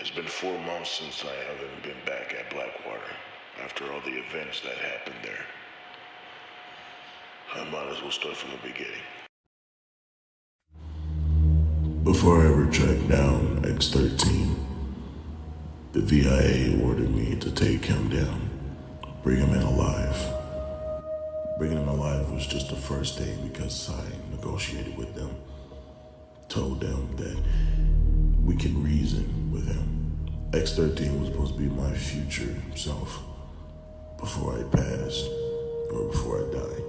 It's been 4 months since I haven't been back at Blackwater after all the events that happened there. I might as well start from the beginning. Before I ever tracked down X13, the VIA ordered me to take him down, bring him in alive. Bringing him alive was just the first day because I negotiated with them, told them that we can reason with him. X13 was supposed to be my future self before I passed or before I die,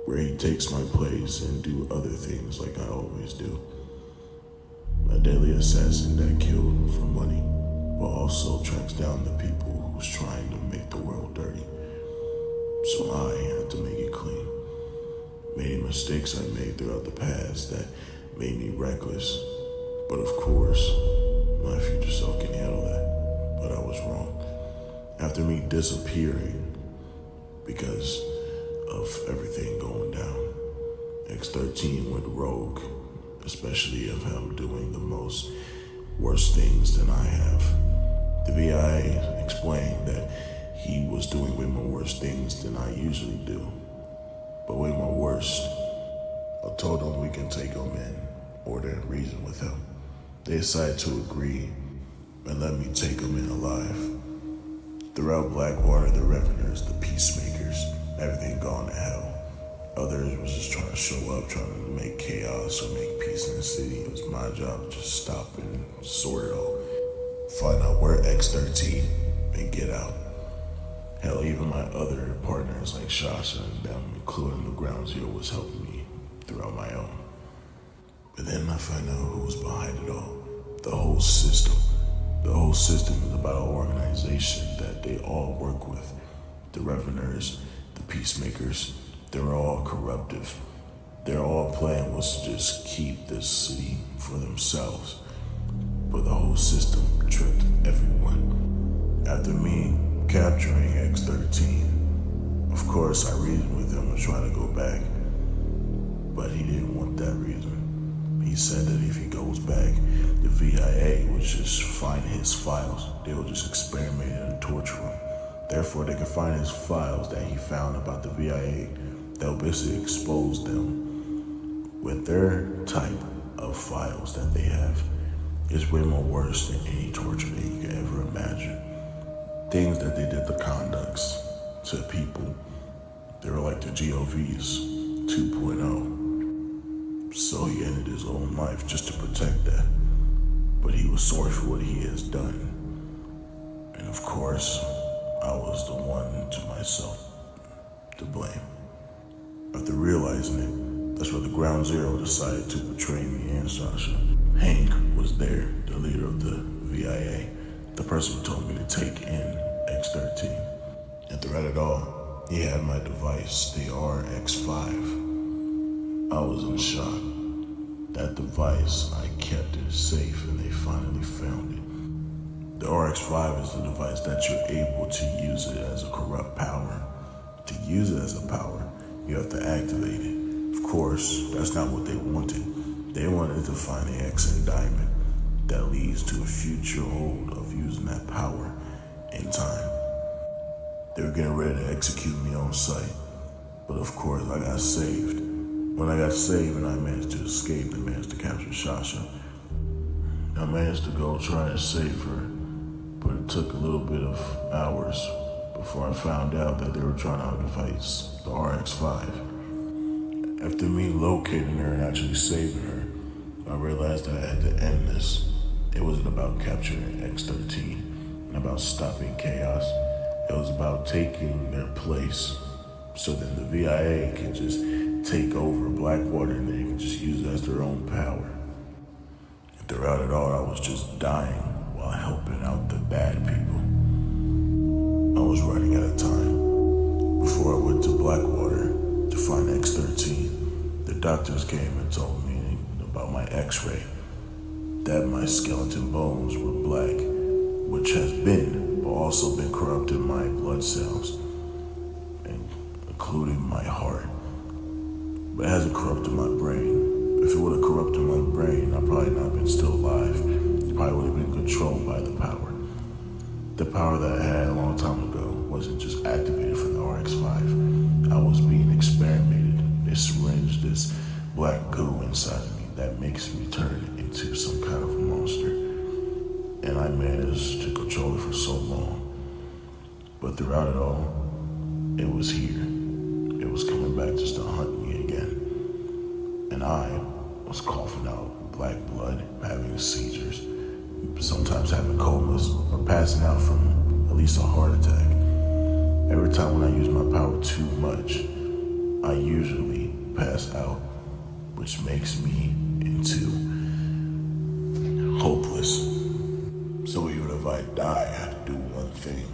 where he takes my place and do other things like I always do. A deadly assassin that killed for money, but also tracks down the people who's trying to make the world dirty. So I had to make it clean. Many mistakes I made throughout the past that made me reckless, but of course, my future self can handle that, but I was wrong. After me disappearing because of everything going down, X13 went rogue, especially of him doing the most worst things than I have. The VIA explained that he was doing way more worse things than I usually do, but way more worst. I told them we can take him in, order and reason with him. They decided to agree and let me take him in alive. Throughout Blackwater, the revenants, the peacemakers, everything gone to hell. Others was just trying to show up, trying to make chaos or make peace in the city. It was my job to just stop and sort it all. Find out where X13 and get out. Hell, even my other partners like Shasha and them, including the Ground Zero, was helping me throughout my own. But then I find out who was behind it all. The whole system. The whole system is about an organization that they all work with. The revenants, the peacemakers, they're all corruptive. Their all plan was to just keep this city for themselves. But the whole system tricked everyone. After me capturing X13, of course I reasoned with him and tried to go back. But he didn't want that reason. He said that if he goes back, the VIA would just find his files. They would just experiment and torture him. Therefore, they could find his files that he found about the VIA that would basically expose them. With their type of files that they have, is way more worse than any torture that you could ever imagine. Things that they did, the conducts to people, they were like the GOVs 2.0. So he ended his own life just to protect that. But he was sorry for what he has done. And of course, I was the one to myself to blame. After realizing it, that's where the Ground Zero decided to betray me and Sasha. Hank was there, the leader of the VIA, the person who told me to take in X13. And throughout it all, he had my device, the RX5. I was in shock. That device, I kept it safe and they finally found it. The RX5 is the device that you're able to use it as a corrupt power. To use it as a power, you have to activate it. Of course, that's not what they wanted. They wanted to find the X and Diamond that leads to a future hold of using that power in time. They were getting ready to execute me on sight, but of course I got saved. When I got saved and I managed to escape and managed to capture Shasha, I managed to go try and save her, but it took a little bit of hours before I found out that they were trying to device the RX5. After me locating her and actually saving her, I realized that I had to end this. It wasn't about capturing X13 and about stopping chaos. It was about taking their place so that the VIA can just take over Blackwater and they can just use it as their own power. And throughout it all, I was just dying while helping out the bad people. I was running out of time. Before I went to Blackwater to find X13, the doctors came and told me about my x-ray, that my skeleton bones were black, which has been, but also been corrupting my blood cells, including my heart. But it hasn't corrupted my brain. If it would have corrupted my brain, I'd probably not been still alive. probably would have been controlled by the power. The power that I had a long time ago wasn't just activated from the RX-5. I was being experimented. They syringed this black goo inside of me that makes me turn into some kind of a monster. And I managed to control it for so long. But throughout it all, it was here. It was coming back just to hunt me again. And I was coughing out black blood, having seizures, sometimes having comas, or passing out from at least a heart attack. Every time when I use my power too much, I usually pass out, which makes me into hopeless. So even if I die, I have to do one thing.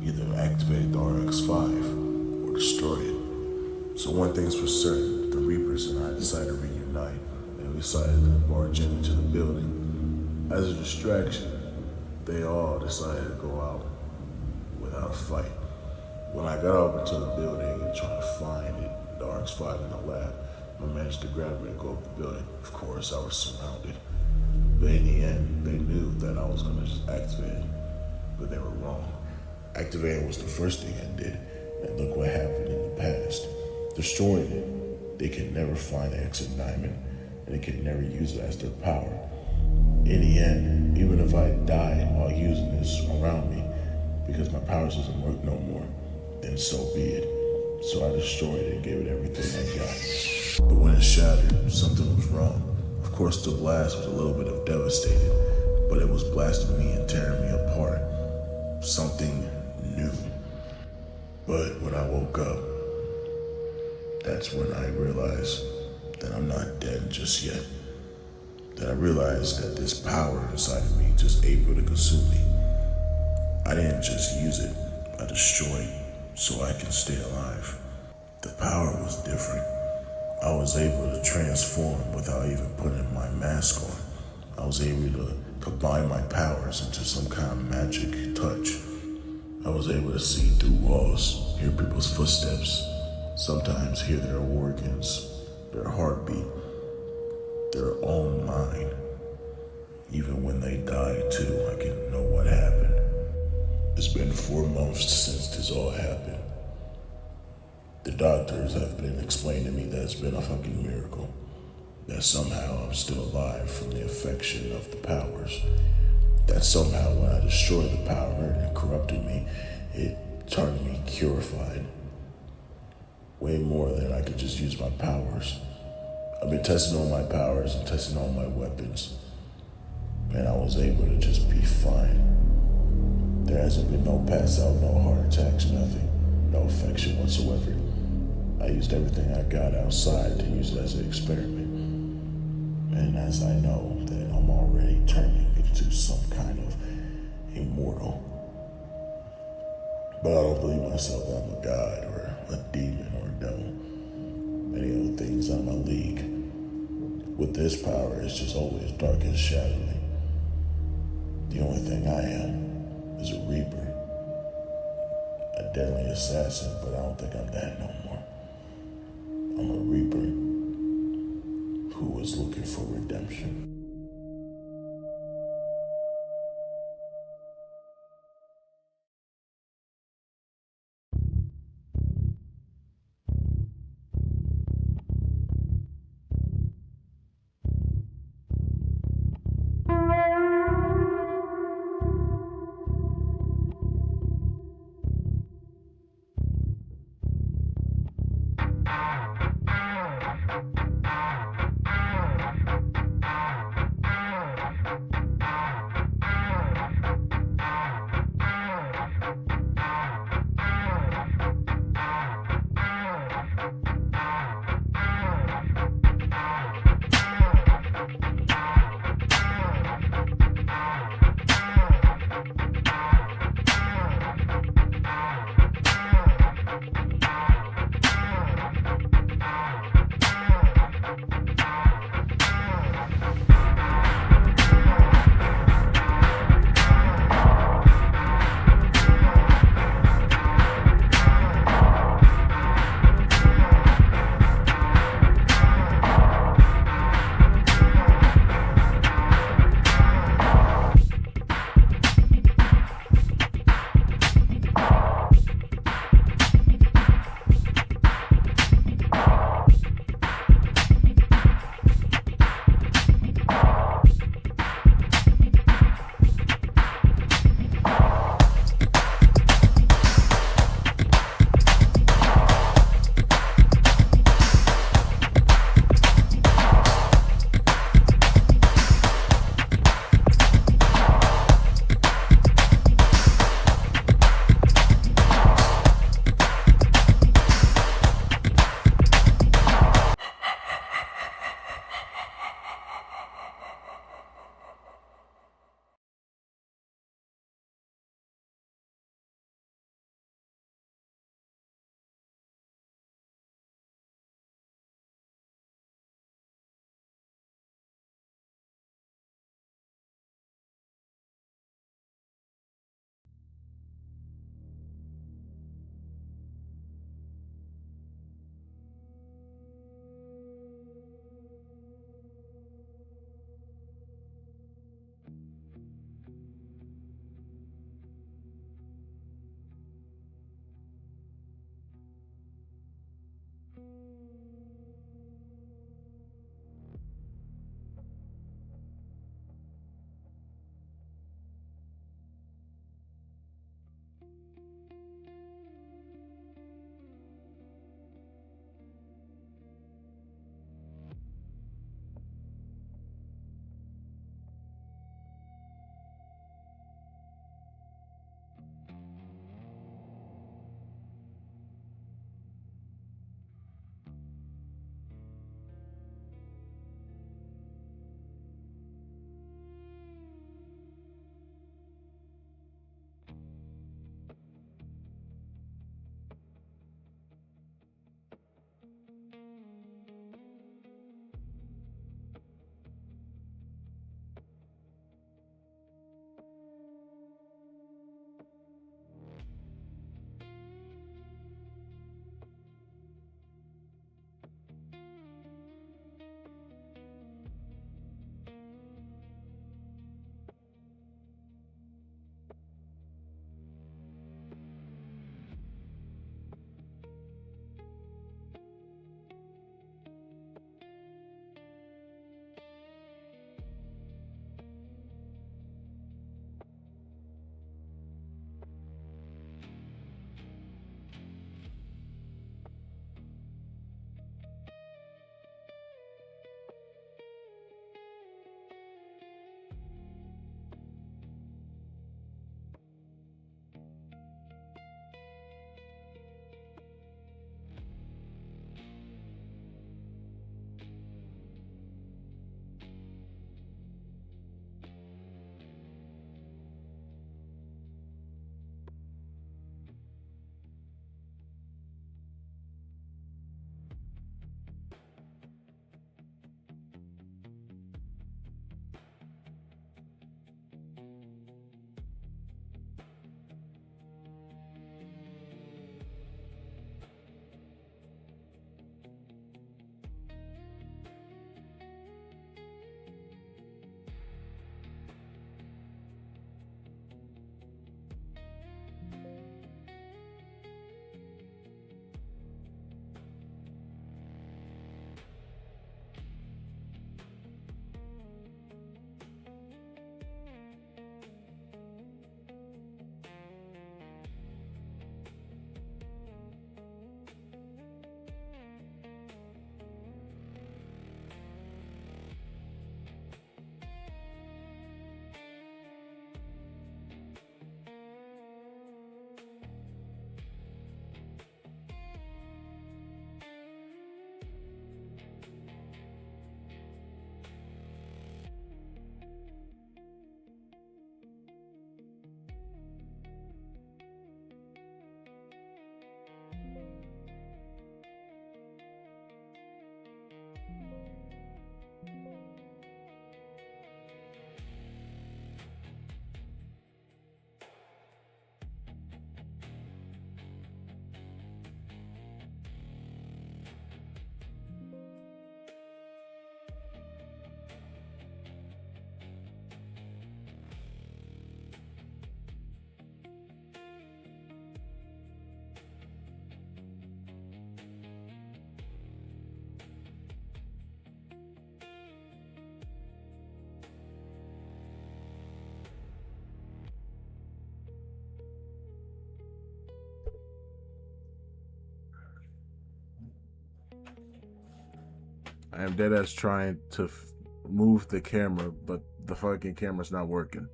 Either activate the RX-5 or destroy it. So one thing's for certain, the Reapers and I decided to reunite, and we decided to march into the building. As a distraction, they all decided to go out without a fight. When I got over to the building and tried to find it, the RX-5 in the lab, I managed to grab it and go up the building. Of course, I was surrounded. But in the end, they knew that I was gonna just activate it, but they were wrong. Activating was the first thing I did, and look what happened in the past. Destroying it, they can never find the exit diamond, and they can never use it as their power. In the end, even if I die while using this around me, because my powers doesn't work no more, then so be it. So I destroyed it and gave it everything I got. But when it shattered, something was wrong. Of course, the blast was a little bit of devastated, but it was blasting me and tearing me apart. Something new. But when I woke up, that's when I realized that I'm not dead just yet. That I realized that this power inside of me just able to consume me. I didn't just use it, I destroyed it so I can stay alive. The power was different. I was able to transform without even putting my mask on. I was able to combine my powers into some kind of magic touch. I was able to see through walls, hear people's footsteps, sometimes hear their organs, their heartbeat, their own mind. Even when they died too, I can know what happened. It's been 4 months since this all happened. The doctors have been explaining to me that it's been a fucking miracle. That somehow I'm still alive from the affection of the powers. That somehow when I destroyed the power and it corrupted me, it turned me purified. Way more than I could just use my powers. I've been testing all my powers and testing all my weapons. And I was able to just be fine. There hasn't been no pass out, no heart attacks, nothing. No affection whatsoever. I used everything I got outside to use it as an experiment. And as I know that I'm already turning into some kind of immortal. But I don't believe myself that I'm a god or a demon or a devil. Many other things out of my league. With this power, it's just always dark and shadowy. The only thing I am is a reaper. A deadly assassin, but I don't think I'm that no more. I'm a reaper who was looking for redemption. I'm dead ass trying to move the camera, but the fucking camera's not working.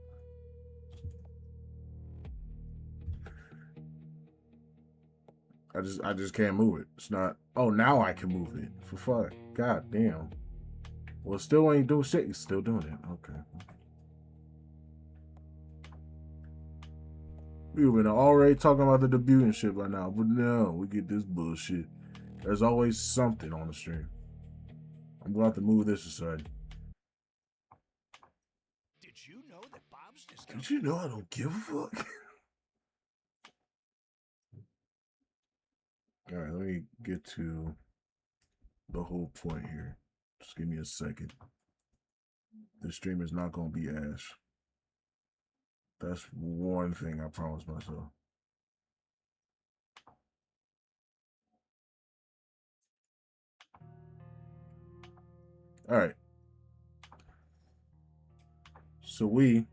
I just can't move it. It's not. Oh, now I can move it. For fuck. God damn. Well, still ain't doing shit. He's still doing it. Okay. We've been already talking about the debut and shit by now, but no, we get this bullshit. There's always something on the stream. I'm going to have to move this aside. Did you know that Bob's just... Did you know I don't give a fuck? Alright, let me get to the whole point here. Just give me a second. This stream is not going to be ash. That's one thing I promised myself. Alright. So we'll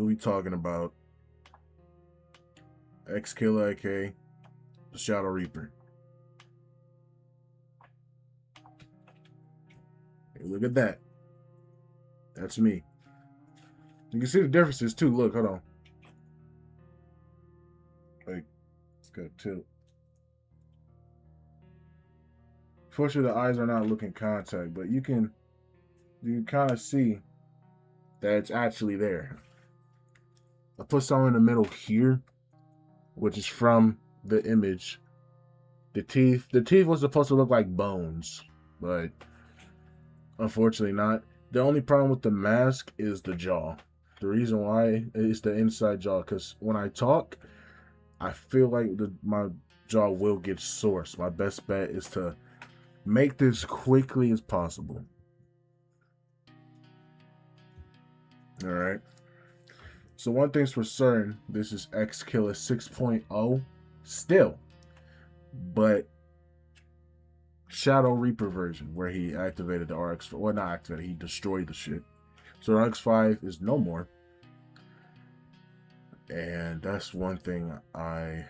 be talking about XKILLA, aka the Shadow Reaper. Hey, look at that. That's me. You can see the differences too. Look, hold on. Like, it's got tilt. Fortunately, the eyes are not looking contact, but you can kind of see that it's actually there. I put some in the middle here, which is from the image. The teeth was supposed to look like bones, but unfortunately not. The only problem with the mask is the jaw. The reason why is the inside jaw, because when I talk, I feel like my jaw will get sore. So my best bet is to make this quickly as possible. All right. So one thing's for certain, this is XKILLA 6.0 still, but Shadow Reaper version where he activated the RX, well, not activated, he destroyed the shit. So RX5 is no more. And that's one thing I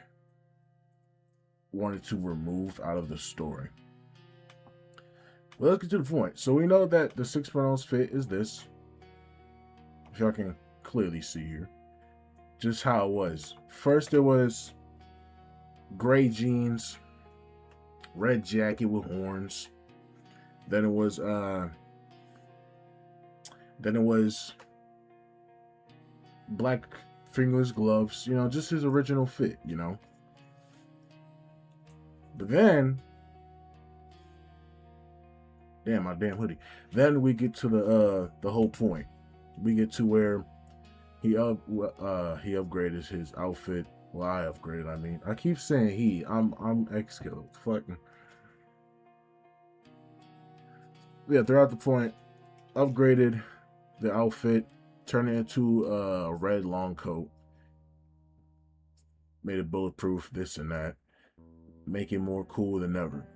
wanted to remove out of the story. Well, let's get to the point. So we know that the 6.0's fit is this. If y'all can clearly see here. Just how it was. First it was gray jeans, red jacket with horns. Then it was black fingerless gloves, you know, just his original fit, you know. But then, damn, my damn hoodie. Then we get to the whole point. We get to where he upgraded his outfit. Well, I upgraded. I mean, I keep saying he. I'm XKILLA. Fucking. Yeah, throughout the point, upgraded the outfit, turned it into a red long coat, made it bulletproof, this and that, make it more cool than ever.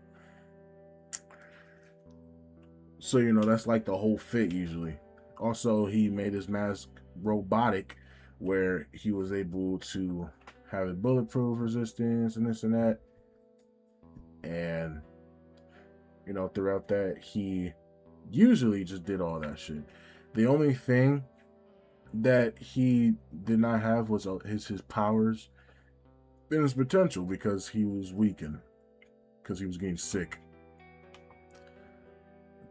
So, you know, that's like the whole fit usually. Also, he made his mask robotic, where he was able to have a bulletproof resistance and this and that. And, you know, throughout that, he usually just did all that shit. The only thing that he did not have was his powers and his potential, because he was weakened, because he was getting sick.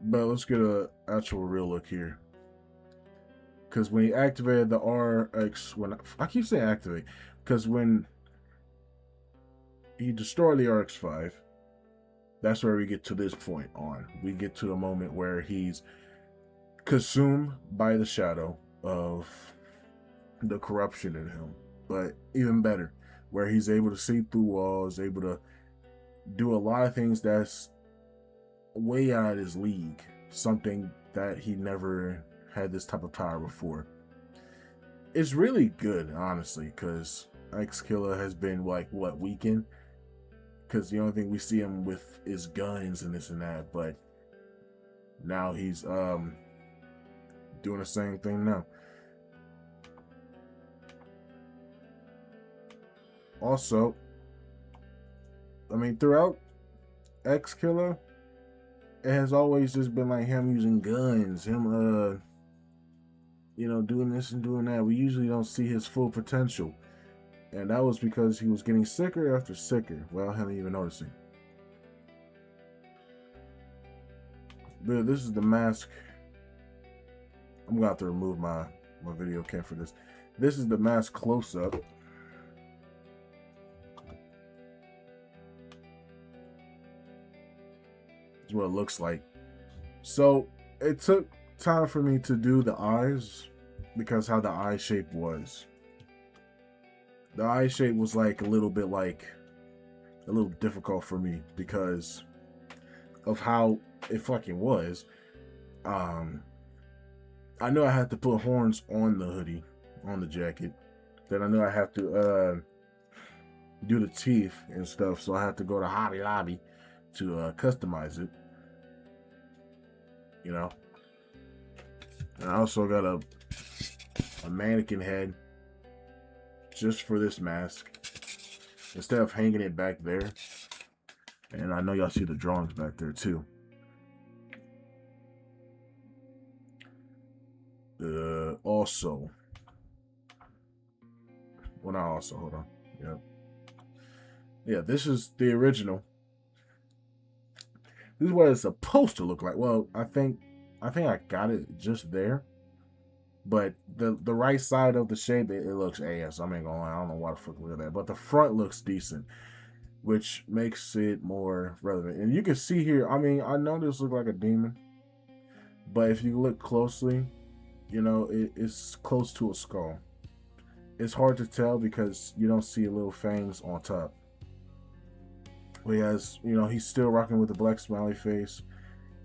But let's get a actual real look here. Because when he activated the RX, when I keep saying activate, because when he destroyed the RX-5, that's where we get to this point on. We get to the moment where he's consumed by the shadow of the corruption in him. But even better, where he's able to see through walls, able to do a lot of things that's way out of his league. Something that he never had this type of power before. It's really good, honestly, because XKILLA has been like, what, weakened? Because the only thing we see him with is guns and this and that, but now he's doing the same thing now. Also, I mean, throughout XKILLA, it has always just been like him using guns, him doing this and doing that. We usually don't see his full potential. And that was because he was getting sicker after sicker without him even noticing. But this is the mask. I'm gonna have to remove my video cam for this. This is the mask close-up. This is what it looks like. So it took time for me to do the eyes because how the eye shape was. The eye shape was like a little difficult for me because of how it fucking was. I know I had to put horns on the hoodie, on the jacket. Then I know I have to do the teeth and stuff, so I had to go to Hobby Lobby to customize it. You know. And I also got a mannequin head just for this mask. Instead of hanging it back there. And I know y'all see the drawings back there too. Also, well, not also, hold on. Yeah, this is the original. This is what it's supposed to look like. Well, I think I got it just there. But the right side of the shape, it looks ass. I ain't gonna lie, I don't know why the fuck look at that. But the front looks decent, which makes it more relevant. And you can see here, I mean, I know this looks like a demon, but if you look closely, it's close to a skull. It's hard to tell because you don't see little fangs on top. Whereas, he's still rocking with the black smiley face.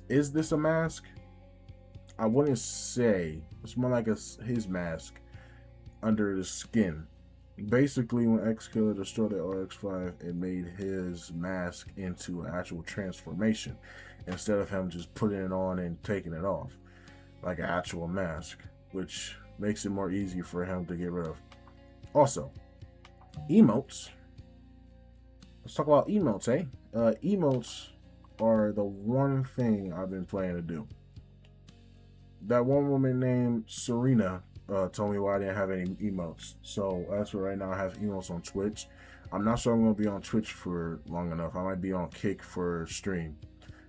Is this a mask? I wouldn't say. It's more like his mask under the skin. Basically, when XKILLA destroyed the RX-5, it made his mask into an actual transformation instead of him just putting it on and taking it off like an actual mask, which makes it more easy for him to get rid of. Also, emotes. Let's talk about emotes, eh? Emotes are the one thing I've been planning to do. That one woman named Serena told me why I didn't have any emotes. So as for right now, I have emotes on Twitch. I'm not sure I'm going to be on Twitch for long enough. I might be on Kick for stream.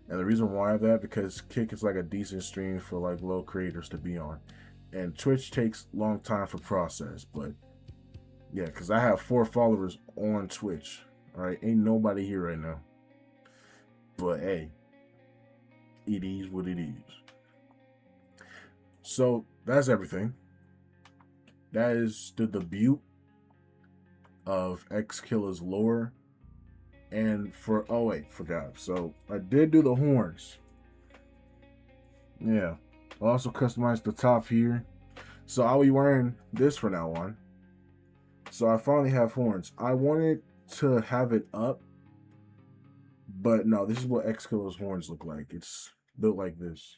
And the reason why I have that, because Kick is like a decent stream for like low creators to be on. And Twitch takes long time for process. But yeah, because I have 4 followers on Twitch. All right, ain't nobody here right now. But hey, it is what it is. So that's everything. That is the debut of XKILLA's lore. And forgot. So I did do the horns. Yeah. I also customized the top here. So I'll be wearing this from now on. So I finally have horns. I wanted to have it up, but no, this is what XKILLA's horns look like. It's built like this.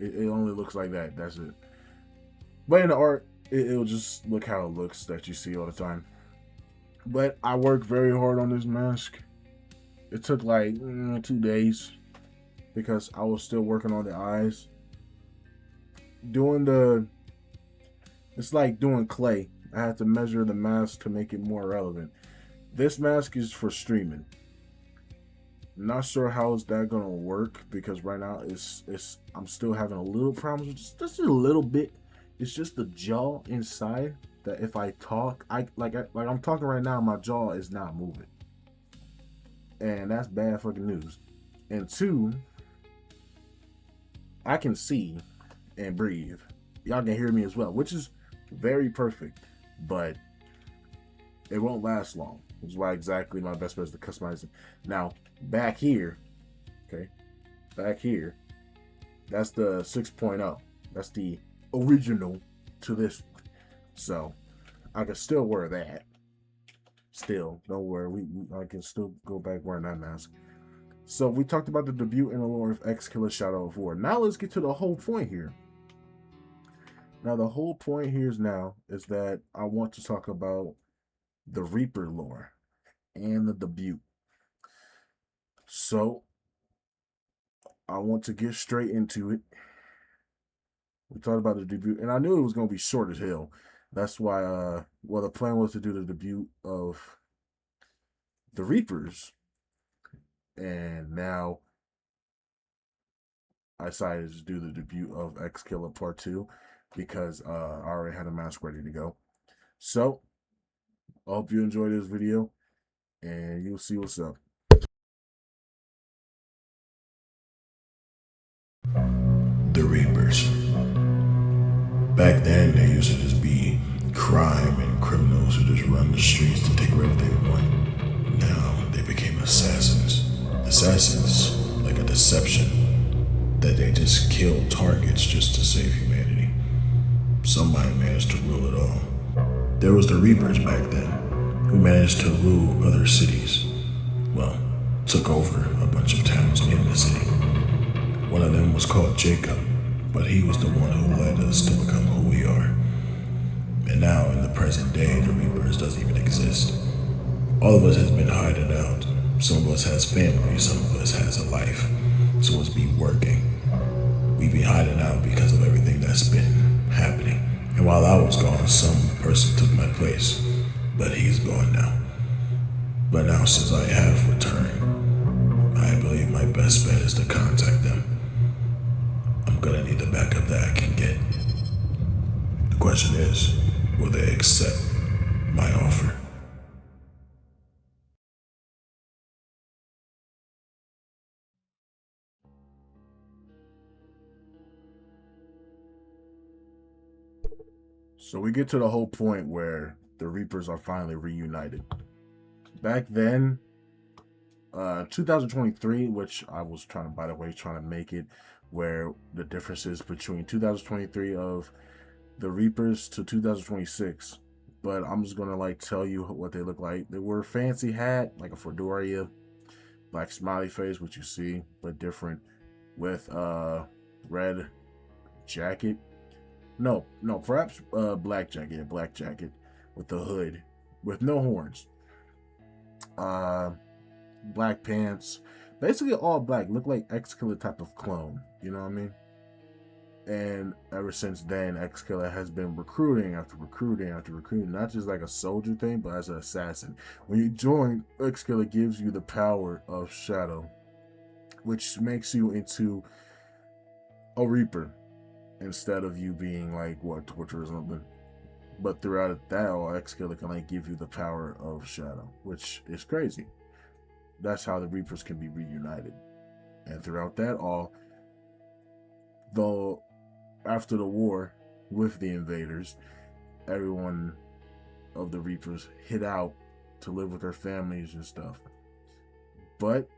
It only looks like that. That's it. But in the art, it'll just look how it looks that you see all the time. But I worked very hard on this mask. It took like 2 days because I was still working on the eyes. It's like doing clay. I had to measure the mask to make it more relevant. This mask is for streaming. Not sure how is that gonna work because right now I'm still having a little problems with just a little bit. It's just the jaw inside that if I talk, I'm talking right now, my jaw is not moving, and that's bad fucking news. And 2, I can see and breathe. Y'all can hear me as well, which is very perfect, but it won't last long. Which is why exactly my best bet is to customize it. Now, back here, that's the 6.0. That's the original to this. So I can still wear that. Still, don't worry. I can still go back wearing that mask. So we talked about the debut and the lore of XKILLA Shadow of War. Now let's get to the whole point here. Now the whole point here is that I want to talk about the Reaper lore and the debut. So I want to get straight into it. We talked about the debut, and I knew it was going to be short as hell. That's why, well, the plan was to do the debut of the Reapers, and now I decided to do the debut of XKILLA Part 2 because I already had a mask ready to go. So, I hope you enjoy this video, and you'll see what's up. The Reapers. Back then, there used to just be crime and criminals who just run the streets to take whatever they want. Now, they became assassins. Assassins, like a deception, that they just kill targets just to save humanity. Somebody managed to rule it all. There was the Reapers back then, who managed to rule other cities. Well, took over a bunch of towns in the city. One of them was called Jacob, but he was the one who led us to become who we are. And now, in the present day, the Reapers doesn't even exist. All of us has been hiding out. Some of us has family, some of us has a life. Some of us be working. We be hiding out because of everything that's been happening. And while I was gone, some person took my place, but he's gone now. But now, since I have returned, I believe my best bet is to contact them. I'm gonna need the backup that I can get. The question is, will they accept my offer? So we get to the whole point where the Reapers are finally reunited. Back then, 2023, which I was trying to, by the way, trying to make it where the differences between 2023 of the Reapers to 2026. But I'm just gonna like tell you what they look like. They were a fancy hat, like a fedora, black smiley face, which you see, but different, with red jacket. No, perhaps black jacket with the hood, with no horns. Black pants, basically all black. Look like XKILLA type of clone. You know what I mean? And ever since then, XKILLA has been recruiting after recruiting after recruiting, not just like a soldier thing, but as an assassin. When you join, XKILLA gives you the power of Shadow, which makes you into a Reaper instead of you being like what, torture or something. But throughout that all, XKILLA can like give you the power of Shadow, which is crazy. That's how the Reapers can be reunited. And throughout that all, though after the war with the invaders, everyone of the Reapers hid out to live with their families and stuff. But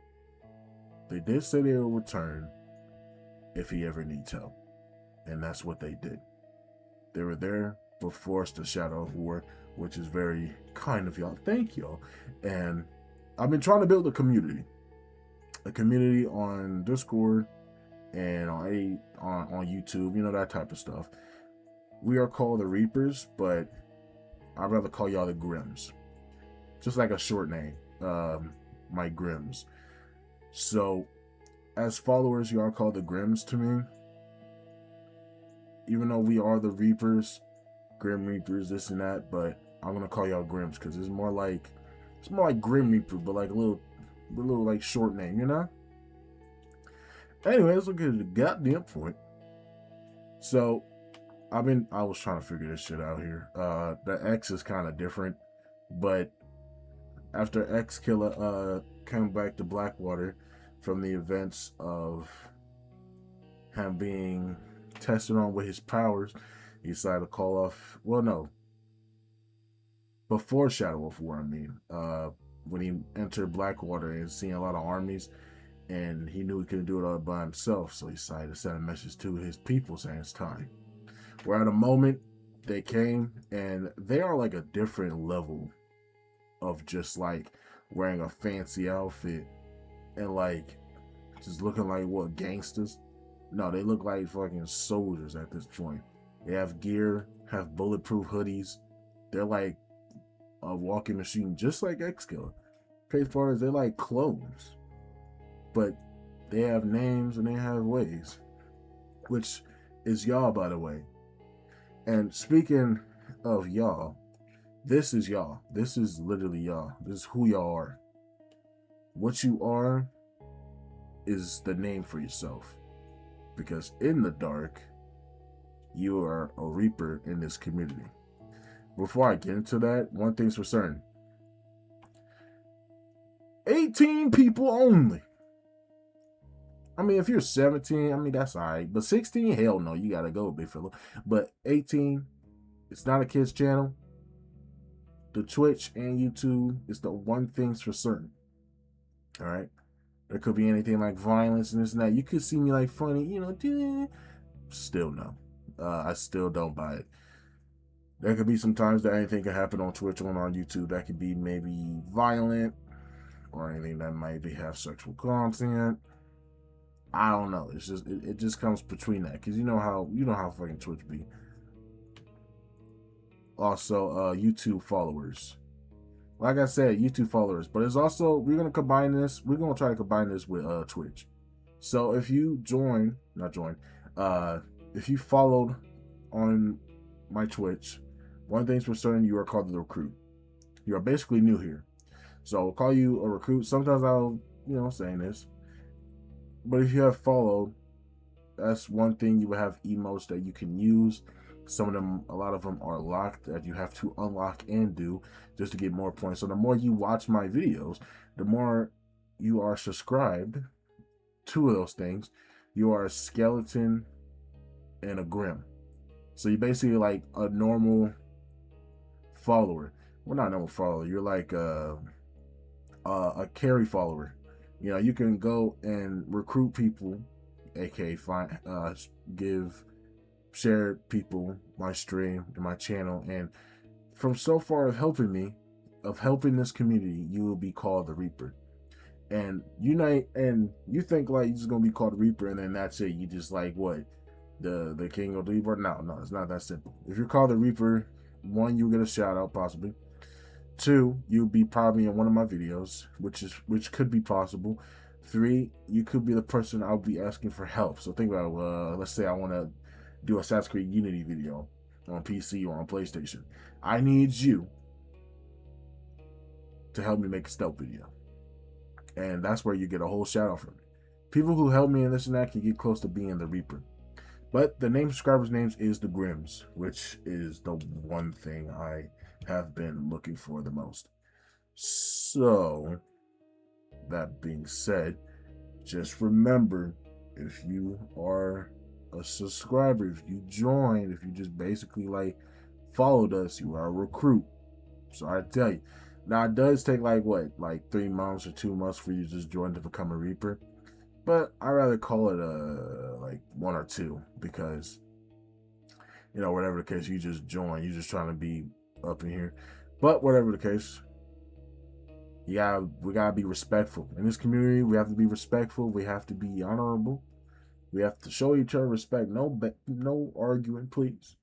they did say they will return if he ever needs help. And that's what they did. They were there before us, the Shadow of War, which is very kind of y'all. Thank y'all. And I've been trying to build a community on Discord and on YouTube, you know, that type of stuff. We are called the Reapers, but I'd rather call y'all the Grims, just like a short name, my Grims. So, as followers, you are called the Grims to me. Even though we are the Reapers, Grim Reapers, this and that, but I'm gonna call y'all Grims because it's more like Grim Reaper, but like a little like short name, you know. Anyway, let's look at the goddamn point. So, I was trying to figure this shit out here. The X is kind of different, but after XKILLA came back to Blackwater from the events of him being tested on with his powers, he decided to call off. Well, no, before Shadow of War, I mean, when he entered Blackwater and seeing a lot of armies, and he knew he couldn't do it all by himself, so he decided to send a message to his people saying it's time. We're at a moment they came, and they are like a different level of just like wearing a fancy outfit and like just looking like what, gangsters? No, they look like fucking soldiers at this point. They have gear, have bulletproof hoodies. They're like a walking machine, just like XKILLA. As far as they're like clones, but They have names and they have ways, which is y'all, by the way. And speaking of y'all, this is y'all. This is literally y'all. This is who y'all are. What you are is the name for yourself. Because in the dark, you are a reaper in this community. Before I get into that, one thing's for certain. 18 people only. I mean, if you're 17, I mean, that's all right. But 16, hell no, you gotta go, big fella. But 18, it's not a kid's channel. The Twitch and YouTube is the one thing's for certain. All right? There could be anything like violence and this and that. You could see me like funny, you know, still no. I still don't buy it. There could be some times that anything could happen on Twitch or on YouTube that could be maybe violent or anything that might have sexual content. I don't know. It's just it just comes between that, because you know how fucking Twitch be. Also, YouTube followers. Like I said, YouTube followers, but it's also we're gonna try to combine this with Twitch. So if you if you followed on my Twitch, one thing's for certain, you are called the recruit. You are basically new here, so I'll call you a recruit. Sometimes I'll saying this. But if you have followed, that's one thing. You will have emotes that you can use. Some of them, a lot of them are locked that you have to unlock and do just to get more points. So the more you watch my videos, the more you are subscribed to those things. You are a skeleton and a grim. So you're basically like a normal follower. Well, not normal follower. You're like a carry follower. You know, you can go and recruit people, aka share people my stream and my channel, and from so far of helping this community, you will be called the Reaper. And you think like you're just gonna be called the Reaper and then that's it. You just like what? The king of the Reaper? No, it's not that simple. If you're called the Reaper, one, you'll get a shout out possibly. Two, you'll be probably in one of my videos, which could be possible. Three, you could be the person I'll be asking for help. So think about it. Let's say I want to do a Assassin's Creed Unity video on PC or on PlayStation. I need you to help me make a stealth video. And that's where you get a whole shout out from me. People who help me in this and that can get close to being the Reaper. But the subscribers' names is the Grims, which is the one thing I have been looking for the most. So, that being said, just remember, if you are a subscriber, if you joined, if you just basically like followed us, you are a recruit. So I tell you, now it does take like 3 months or 2 months for you to just join to become a Reaper, but I rather call it like 1 or 2, because whatever the case, you just join, you're just trying to be up in here. But whatever the case, we gotta be respectful in this community. We have to be respectful. We have to be honorable. We have to show each other respect. No arguing, please.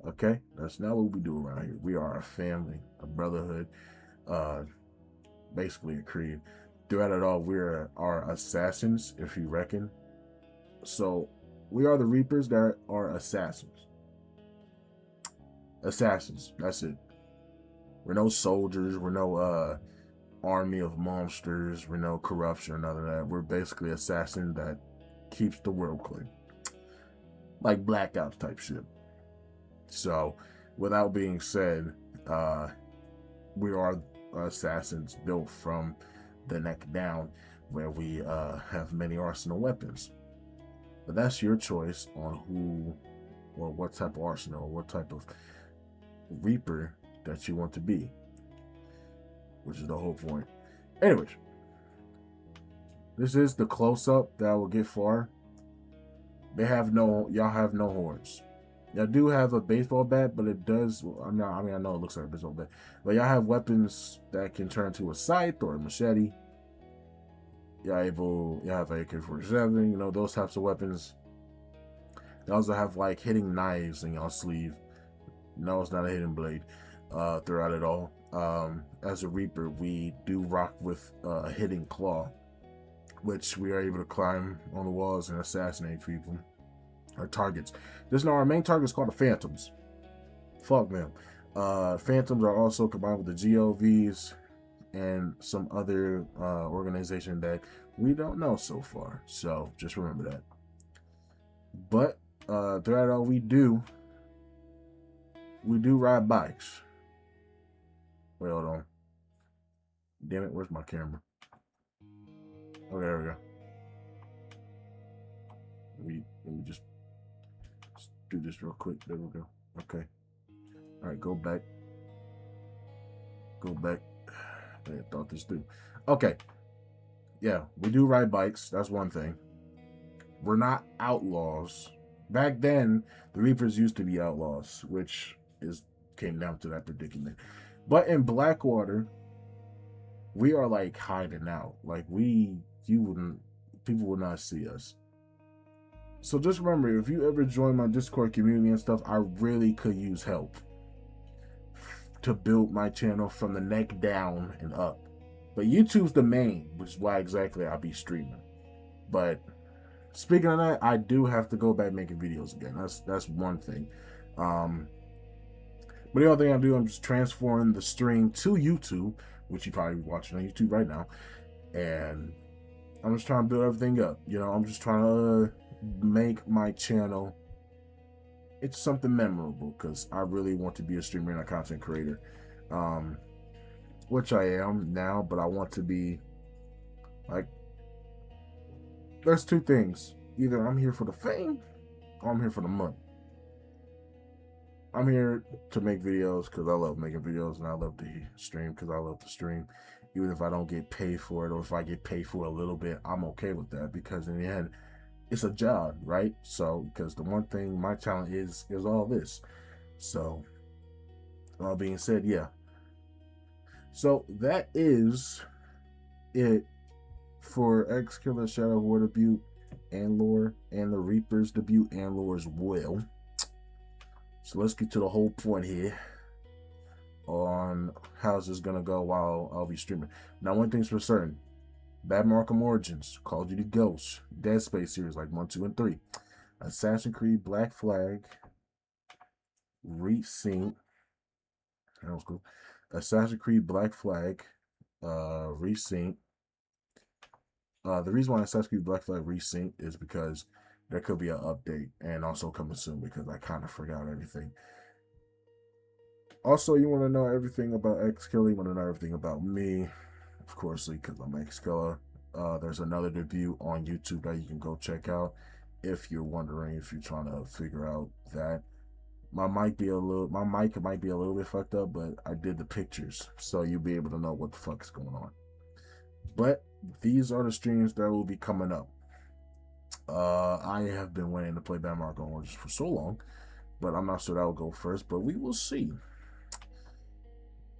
Okay, that's not what we do around here. We are a family, a brotherhood, basically a creed. Throughout it all, we are assassins, if you reckon. So we are the Reapers that are assassins. Assassins, that's it. We're no soldiers. We're no army of monsters. We're no corruption or none of that. We're basically assassin that keeps the world clean, like Black Ops type shit. So, without being said, we are assassins built from the neck down, where we have many arsenal weapons. But that's your choice on who or what type of arsenal or what type of Reaper that you want to be, which is the whole point. Anyways, this is the close-up that will get far. Y'all have no horns. Y'all do have a baseball bat, but it does, I know it looks like a baseball bat, but y'all have weapons that can turn to a scythe or a machete. Y'all have AK-47, those types of weapons. You also have like hitting knives in y'all sleeve. No, it's not a hidden blade throughout it all. As a Reaper, we do rock with a hitting claw. which we are able to climb on the walls and assassinate people. Our targets. Just know our main target is called the Phantoms. Fuck them. Phantoms are also combined with the GOVs and some other organization that we don't know so far. So just remember that. But throughout all we do ride bikes. Wait, hold on. Damn it, where's my camera? Oh, there we go. Let me just do this real quick. There we go. Okay. All right, go back. Go back. I thought this through. Okay. Yeah, we do ride bikes. That's one thing. We're not outlaws. Back then, the Reapers used to be outlaws, which came down to that predicament. But in Blackwater, we are like hiding out. Like people would not see us. So just remember, if you ever join my Discord community and stuff, I really could use help to build my channel from the neck down and up. But YouTube's the main, which is why exactly I'll be streaming. But speaking of that, I do have to go back making videos again. That's one thing. But the other thing I do, I'm just transferring the stream to YouTube, which you probably watching on YouTube right now. And I'm just trying to build everything up. You know, I'm just trying to make my channel, it's something memorable, because I really want to be a streamer and a content creator. Which I am now, but I want to be like, there's two things. Either I'm here for the fame or I'm here for the money. I'm here to make videos because I love making videos, and I love to stream because I love to stream. Even if I don't get paid for it, or if I get paid for a little bit, I'm okay with that, because in the end, it's a job, right? So, because the one thing my talent is all this. So, all being said, yeah. So that is it for XKILLA Shadow War debut and lore, and the Reapers debut and lore as well. So let's get to the whole point here on how's this gonna go while I'll be streaming. Now, one thing's for certain: Batman Arkham Origins, Call of Duty Ghosts, Dead Space series like 1, 2, and 3, Assassin's Creed Black Flag, Resync. That was cool. Assassin's Creed Black Flag, Resync. The reason why Assassin's Creed Black Flag Resync is because there could be an update, and also coming soon, because I kind of forgot everything. Also, you want to know everything about XKILLA, you want to know everything about me, of course, because I'm XKILLA. There's another debut on YouTube that you can go check out if you're wondering, if you're trying to figure out that. My mic might be a little bit fucked up, but I did the pictures, so you'll be able to know what the fuck is going on. But these are the streams that will be coming up. I have been waiting to play Batman Arkham Origins for so long, but I'm not sure that will go first, but we will see.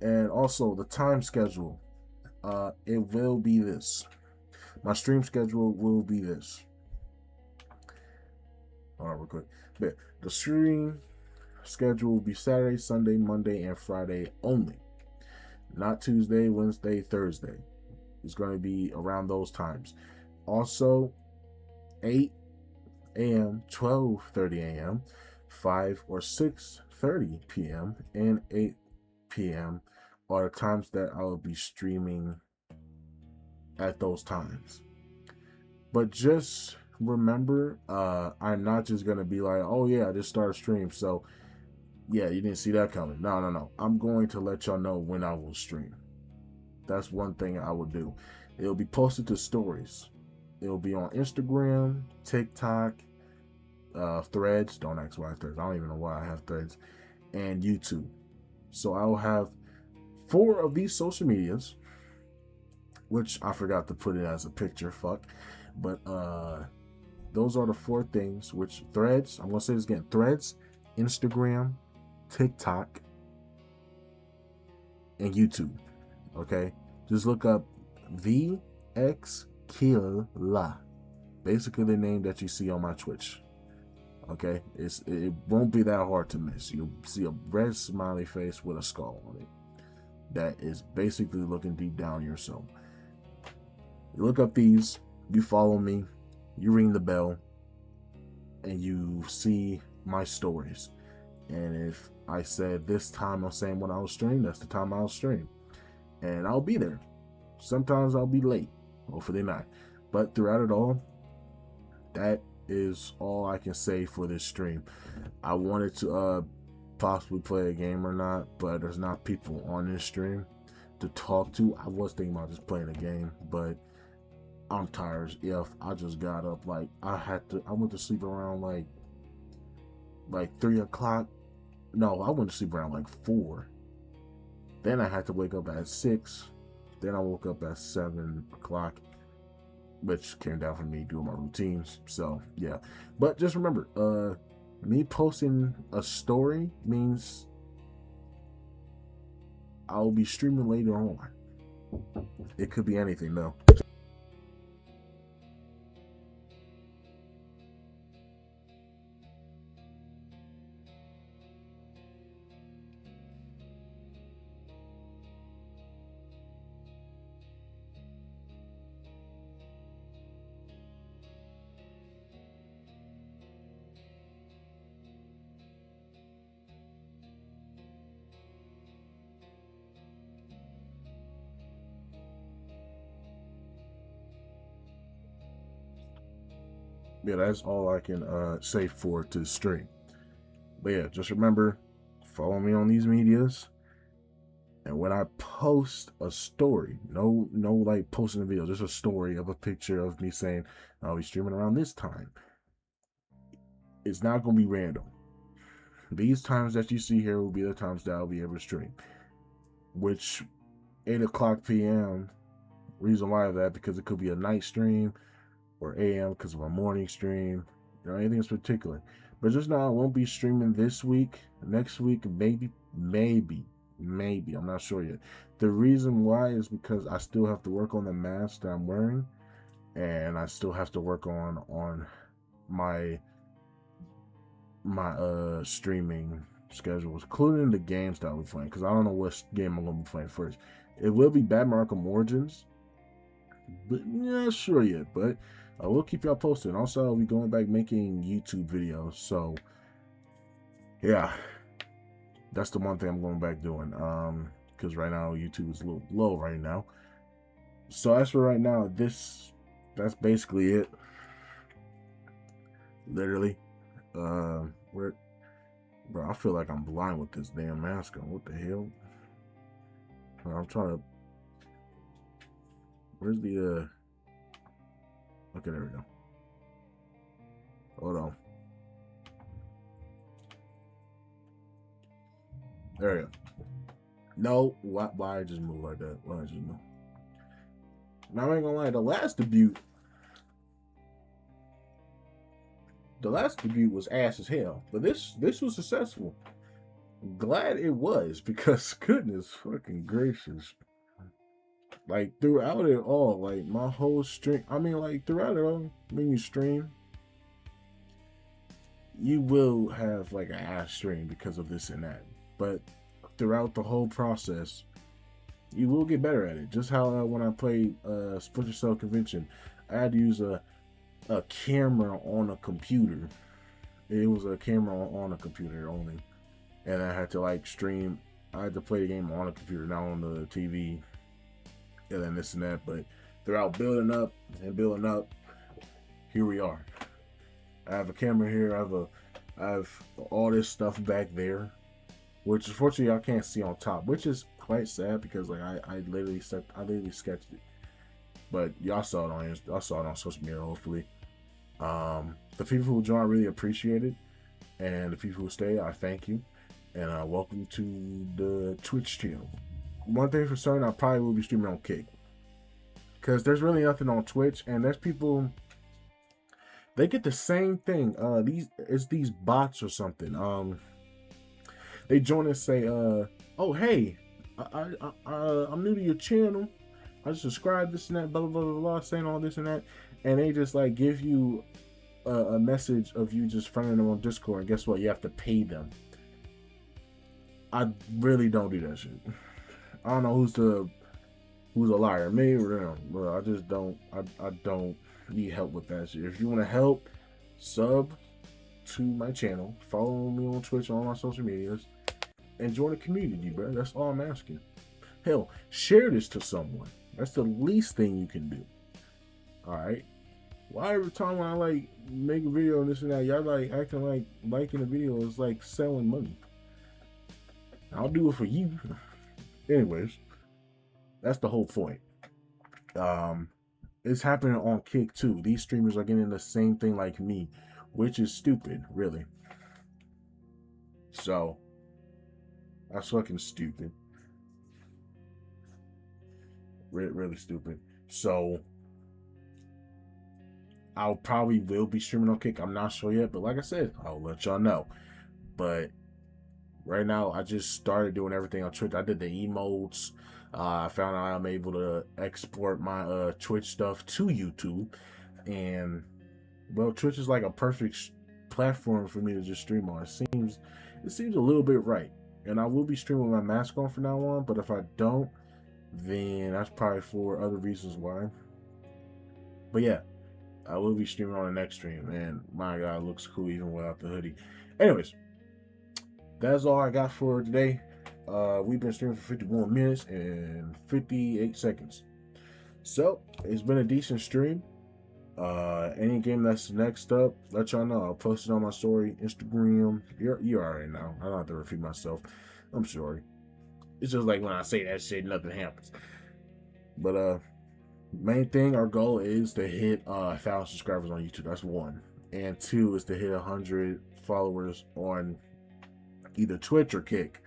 And also the time schedule, it will be this. My stream schedule will be this. Hold on real quick. But the stream schedule will be Saturday, Sunday, Monday, and Friday only. Not Tuesday, Wednesday, Thursday. It's going to be around those times. Also, 8 a.m., 12:30 a.m., 5 or 6:30 p.m., and 8 p.m. are the times that I will be streaming at those times. But just remember, I'm not just going to be like, oh yeah, I just started stream, so yeah, you didn't see that coming. No. I'm going to let y'all know when I will stream. That's one thing I will do. It'll be posted to stories. It'll be on Instagram, TikTok, Threads. Don't ask why Threads. I don't even know why I have Threads. And YouTube. So I will have 4 of these social medias, which I forgot to put it as a picture. Fuck. But those are the 4 things. Which Threads. I'm gonna say this again. Threads, Instagram, TikTok, and YouTube. Okay, just look up XKILLA, basically the name that you see on my Twitch. Okay, it won't be that hard to miss. You'll see a red smiley face with a skull on it that is basically looking deep down your soul. You look up these, you follow me, you ring the bell, and you see my stories. And if I said this time I'm saying when I'll stream, that's the time I'll stream. And I'll be there. Sometimes I'll be late. Hopefully not. But throughout it all, that is all I can say for this stream. I wanted to possibly play a game or not, but there's not people on this stream to talk to. I was thinking about just playing a game, but I'm tired. I just got up, like I went to sleep around like 3 o'clock. No, I went to sleep around like 4. Then I had to wake up at 6. Then I woke up at 7 o'clock, which came down from me doing my routines. So yeah, but just remember, me posting a story means I'll be streaming later on. It could be anything though. Yeah, that's all I can say for to the stream. But yeah, just remember, follow me on these medias. And when I post a story, no like posting a video, just a story of a picture of me saying I'll be streaming around this time. It's not gonna be random. These times that you see here will be the times that I'll be able to stream. Which 8 o'clock p.m. Reason why of that, because it could be a night stream, or AM because of a morning stream, anything in particular. But just know I won't be streaming this week. Next week, maybe, I'm not sure yet. The reason why is because I still have to work on the mask that I'm wearing, and I still have to work on my streaming schedules, including the games that I'll be playing, because I don't know what game I'm gonna be playing first. It will be Batman Arkham Origins, but not sure yet. But I will keep y'all posted. Also, I'll be going back making YouTube videos. So, yeah, that's the one thing I'm going back doing. Because right now YouTube is a little low right now. So as for right now, that's basically it. Literally, bro, I feel like I'm blind with this damn mask on. What the hell? I'm trying to. Where's the okay, there we go. Hold on. There we go. No, why I just move like that? Why I just move? Now I ain't gonna lie, the last debut was ass as hell, but this was successful. Glad it was, because goodness fucking gracious. Like throughout it all, like my whole stream, throughout it all, when you stream, you will have like an ass stream because of this and that. But throughout the whole process, you will get better at it. Just how when I played Splinter Cell Convention, I had to use a camera on a computer. It was a camera on a computer only, and I had to like stream. I had to play the game on a computer, not on the TV. And then this and that, but throughout building up, here we are. I have a camera here. I have all this stuff back there, which unfortunately I can't see on top, which is quite sad because like I literally sketched it, but y'all saw it on social media. Hopefully, the people who join, I really appreciate it, and the people who stay, I thank you, and welcome to the Twitch channel. One thing for certain, I probably will be streaming on Kick, because there's really nothing on Twitch, and there's people, they get the same thing. These bots or something. They join and say, "Oh hey, I'm new to your channel. I just subscribed, this and that, blah blah blah blah, saying all this and that," and they just like give you a message of you just friending them on Discord, and guess what? You have to pay them. I really don't do that shit. I don't know who's a liar, me or them, but I just don't. I don't. need help with that. So if you want to help, sub to my channel, follow me on Twitch, on all my social medias, and join the community, bro. That's all I'm asking. Hell, share this to someone. That's the least thing you can do. All right. Why every time when I like make a video and this and that, y'all like acting like liking a video is like selling money? I'll do it for you. Anyways, that's the whole point. It's happening on Kick too. These streamers are getting the same thing like me, which is stupid, really. So that's fucking stupid. Really stupid. So I'll probably will be streaming on Kick. I'm not sure yet, but like I said, I'll let y'all know. But right now, I just started doing everything on Twitch. I did the emotes. I found out I'm able to export my Twitch stuff to YouTube, and well, Twitch is like a perfect platform for me to just stream on. It seems a little bit right, and I will be streaming with my mask on from now on. But if I don't, then that's probably for other reasons why. But yeah, I will be streaming on the next stream, and my God, it looks cool even without the hoodie. Anyways, that's all I got for today. We've been streaming for 51 minutes and 58 seconds. So it's been a decent stream. Any game that's next up, let y'all know. I'll post it on my story, Instagram. You already know. I don't have to repeat myself. I'm sorry. It's just like when I say that shit, nothing happens. But main thing, our goal is to hit 1,000 subscribers on YouTube. That's one. And two is to hit 100 followers on either Twitch or Kick,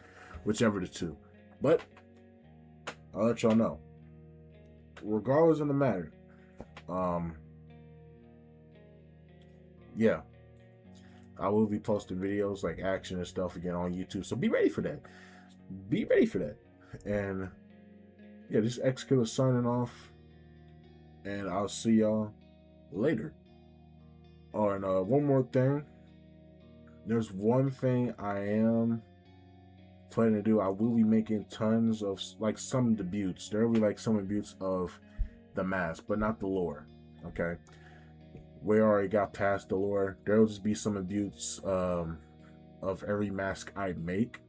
whichever the two. But I'll let y'all know. Regardless of the matter, yeah, I will be posting videos like action and stuff again on YouTube. So be ready for that. Be ready for that. And yeah, this is XKILLA signing off. And I'll see y'all later. Oh, and one more thing. There's one thing I am planning to do. I will be making tons of like some debuts. There will be like some debuts of the mask, but not the lore. Okay, we already got past the lore. There will just be some debuts of every mask I make,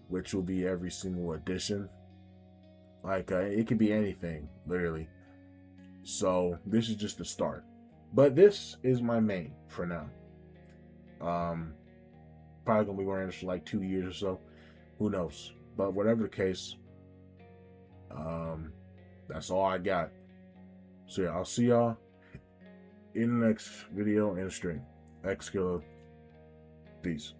which will be every single edition. Like it could be anything, literally. So this is just the start. But this is my main for now. Probably gonna be wearing this for like 2 years or so. Who knows? But whatever the case, that's all I got. So yeah, I'll see y'all in the next video and stream. XKILLA. Peace.